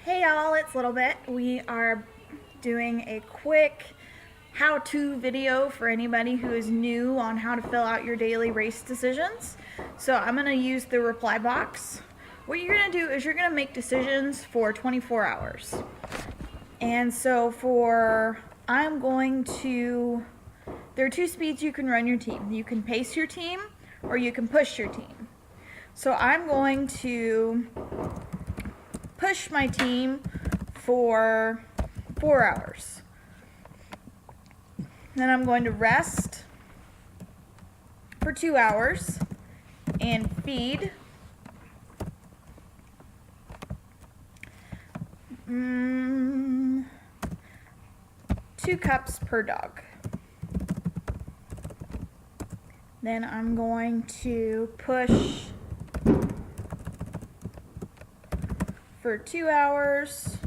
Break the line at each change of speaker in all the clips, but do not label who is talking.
Hey y'all, it's Little Bit. We are doing a quick how-to video for anybody who is new on how to fill out your daily race decisions. So I'm going to use the reply box. What you're going to do is you're going to make decisions for 24 hours. And so there are two speeds you can run your team. You can pace your team or you can push your team. So I'm going to push my team for 4 hours. Then I'm going to rest for 2 hours and feed 2 cups per dog. Then I'm going to push for 2 hours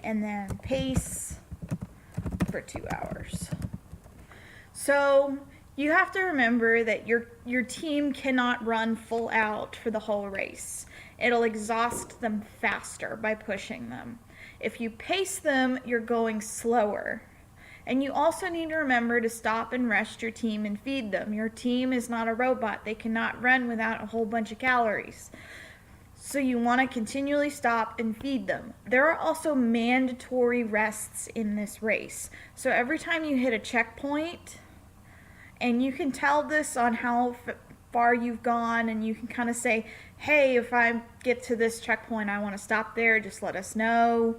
and then pace for 2 hours. So you have to remember that your team cannot run full out for the whole race. It'll exhaust them faster by pushing them. If you pace them, you're going slower. And you also need to remember to stop and rest your team and feed them. Your team is not a robot. They cannot run without a whole bunch of calories. So you want to continually stop and feed them. There are also mandatory rests in this race. So every time you hit a checkpoint, and you can tell this on how far you've gone, and you can kind of say, hey, if I get to this checkpoint, I want to stop there, just let us know.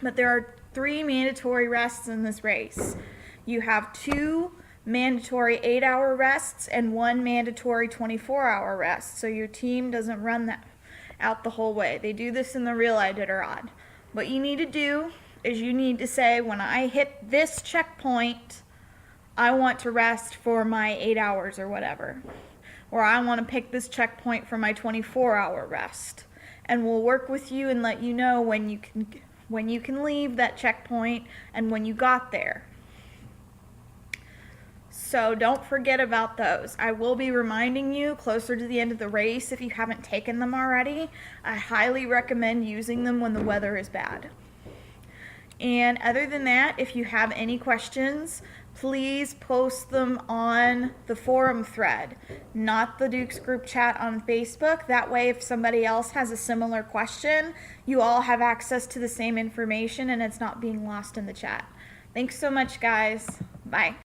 But there are 3 mandatory rests in this race. You have 2 mandatory 8-hour rests and 1 mandatory 24-hour rest, so your team doesn't run that out the whole way. They do this in the real Iditarod. What you need to do is you need to say, when I hit this checkpoint, I want to rest for my 8 hours or whatever, or I want to pick this checkpoint for my 24-hour rest, and we'll work with you and let you know when you can leave that checkpoint and when you got there. So don't forget about those. I will be reminding you closer to the end of the race if you haven't taken them already. I highly recommend using them when the weather is bad. And other than that, if you have any questions, please post them on the forum thread, not the Dukes group chat on Facebook. That way, if somebody else has a similar question, you all have access to the same information and it's not being lost in the chat. Thanks so much, guys. Bye.